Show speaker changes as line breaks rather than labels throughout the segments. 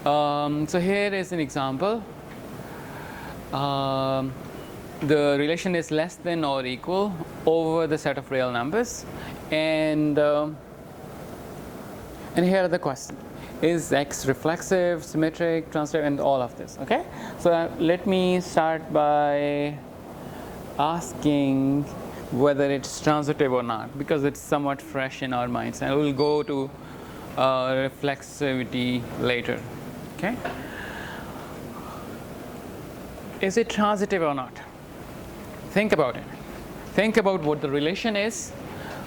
So here is an example. The relation is less than or equal over the set of real numbers, and here are the question: is X reflexive, symmetric, transitive, and all of this? Okay. So let me start by asking whether it's transitive or not, because it's somewhat fresh in our minds, and we'll go to reflexivity later. Okay. Is it transitive or not? Think about it. Think about what the relation is.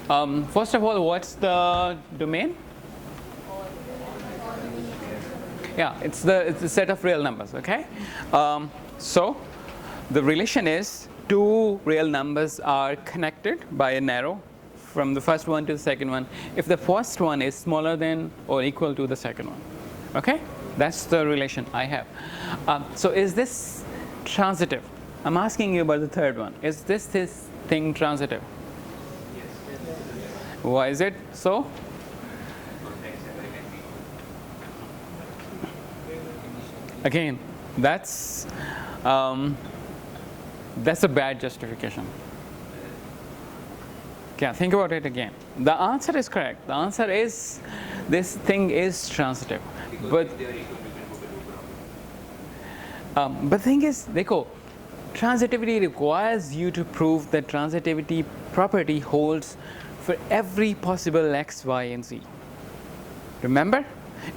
First of all, what's the domain? Yeah, it's the set of real numbers. Okay. So the relation is two real numbers are connected by an arrow from the first one to the second one if the first one is smaller than or equal to the second one. Okay, that's the relation I have. So is this transitive? I'm asking you about the third one. Is this thing transitive?
Yes.
Why is it so? Again, that's a bad justification. Yeah, think about it again. The answer is correct. The answer is this thing is transitive. But the thing is, देखो, transitivity requires you to prove that transitivity property holds for every possible x, y, and z. Remember?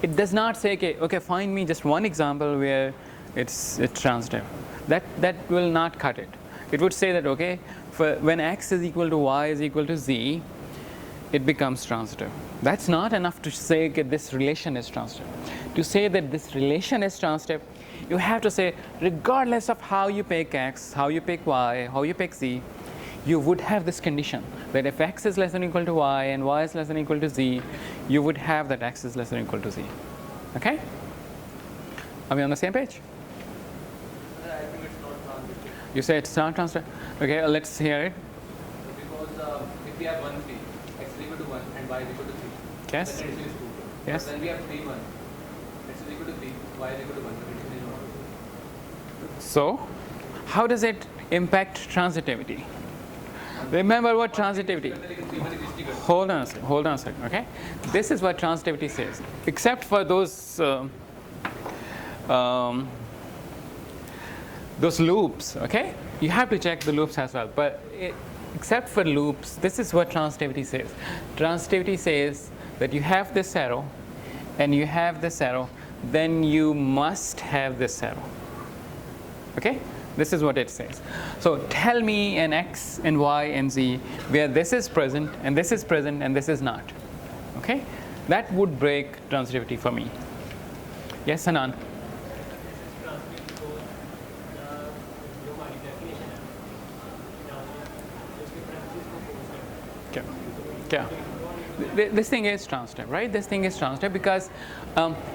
It does not say, okay, find me just one example where it's transitive. That will not cut it. It would say that, okay, for when x is equal to y is equal to z, it becomes transitive. That's not enough to say that this relation is transitive. To say that this relation is transitive, you have to say, regardless of how you pick x, how you pick y, how you pick z, you would have this condition that if x is less than or equal to y and y is less than or equal to z, you would have that x is less than or equal to z. Okay? Are we on the same page?
I think it's not transitive.
You say it's not transitive? Okay, let's hear it.
Because if we have 1, 3, x is equal to 1 and y is equal to 3,
Yes?
then it is 2.
Yes?
Then we have 3, 1, x is equal to 3, y is equal to 1, but it is not.
So, how does it impact transitivity? Remember what transitivity. Hold on a second, okay? This is what transitivity says. Except for those loops, okay? You have to check the loops as well. But except for loops, this is what transitivity says. Transitivity says that you have this arrow and you have this arrow, then you must have this arrow. Okay? This is what it says. So tell me an x and y and z where this is present and this is present and this is not. Okay? That would break transitivity for me. Yes, Anand? Yeah. This thing is transitive, right? This thing is transitive because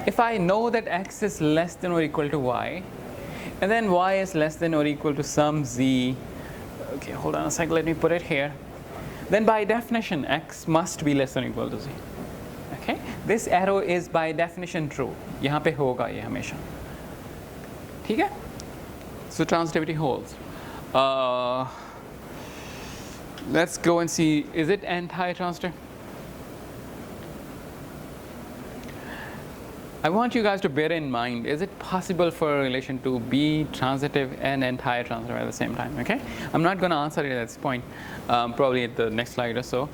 if I know that x is less than or equal to y, and then y is less than or equal to some z, okay, hold on a second, let me put it here, then by definition x must be less than or equal to z. Okay? This arrow is by definition true. यहाँ पे होगा ये हमेशा. ठीक है? So transitivity holds. Let's go and see, is it anti-transitive? I want you guys to bear in mind, is it possible for a relation to be transitive and anti-transitive at the same time? Okay? I'm not going to answer it at this point, probably at the next slide or so.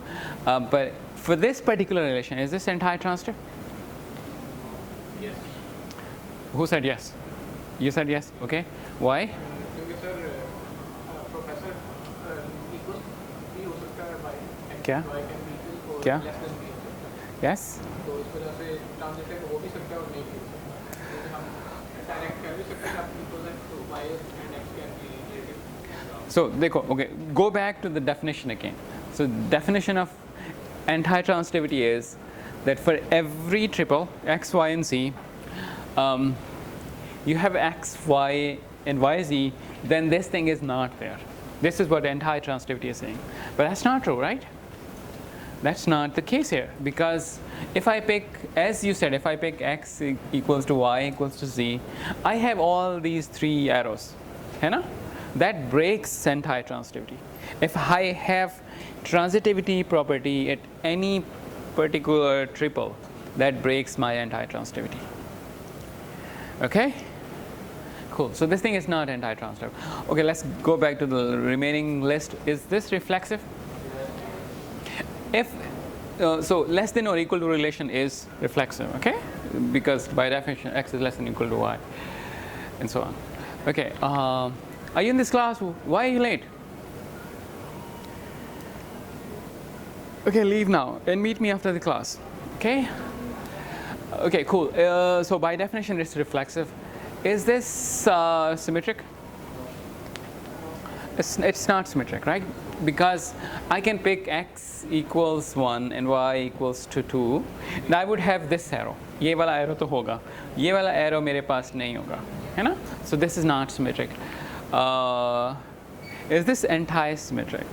But for this particular relation, is this anti-transitive?
Yes.
Who said yes? You said yes. Okay. Why?
क्योंकि sir professor equal भी हो सकता है bye x
क्या?
y can be equal और
क्या?
Less than b हो सकता है
Yes?
तो इस वजह से ट्रांजिटिव हो भी सकता है और नहीं भी हो सकता है जैसे हम डायरेक्ट कर भी सकते हैं आप इक्वल तो y and x can be related.
So, देखो, okay, go back to the definition again. So, definition of anti-transitivity is that for every triple x, y, and z, you have x, y, and y, z, then this thing is not there. This is what anti-transitivity is saying. But that's not true, right? That's not the case here, because if I pick, as you said, if I pick x equals to y equals to z, I have all these three arrows, है ना? That breaks anti-transitivity. If I have transitivity property at any particular triple, that breaks my anti-transitivity. Okay? Cool. So this thing is not anti-transitive. Okay, let's go back to the remaining list. Is this reflexive? If so, less than or equal to relation is reflexive, okay? Because by definition, x is less than or equal to y, and so on. Okay. Are you in this class? Why are you late? Okay, leave now and meet me after the class. Okay? Okay, cool. So by definition, it's reflexive. Is this symmetric? It's not symmetric, right? Because I can pick x equals 1 and y equals to 2. And I would have this arrow. ये वाला arrow तो होगा. ये वाला arrow मेरे पास नहीं होगा, है ना? So this is not symmetric. Is this anti-symmetric?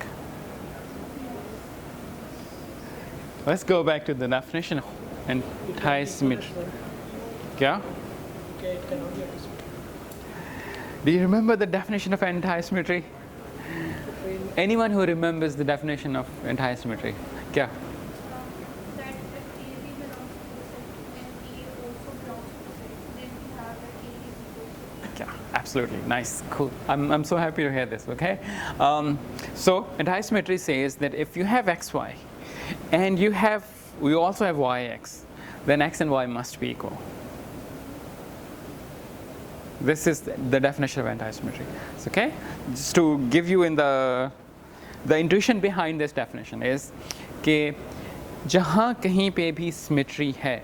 Let's go back to the definition of anti-symmetric. Yeah?
Okay, it cannot be anti-symmetric.
Do you remember the definition of anti-symmetry? Anyone who remembers the definition of anti-symmetry? Yeah.
That if AB belongs to the set and A also belongs to the set, then we have that A is equal to.
Yeah, absolutely. Nice. Cool. I'm so happy to hear this, okay? So anti-symmetry says that if you have xy and we also have yx, then x and y must be equal. This is the definition of anti-symmetry. Okay? Just to give you in the intuition behind this definition is कि जहाँ कहीं पे भी symmetry है,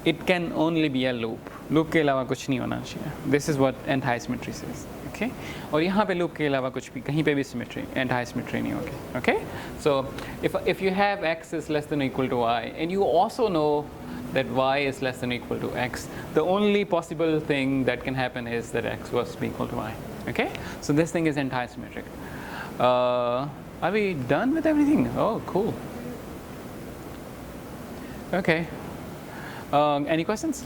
it can only be a loop. Loop के अलावा कुछ नहीं होना चाहिए. This is what anti-symmetry says. Okay? और यहाँ पे loop के अलावा कुछ भी कहीं पे भी symmetry, anti-symmetry नहीं होगी. Okay? So if you have x is less than or equal to y, and you also know that y is less than or equal to x, the only possible thing that can happen is that x was equal to y. Okay? So this thing is anti-symmetric. Are we done with everything? Oh, cool. Okay. Any questions?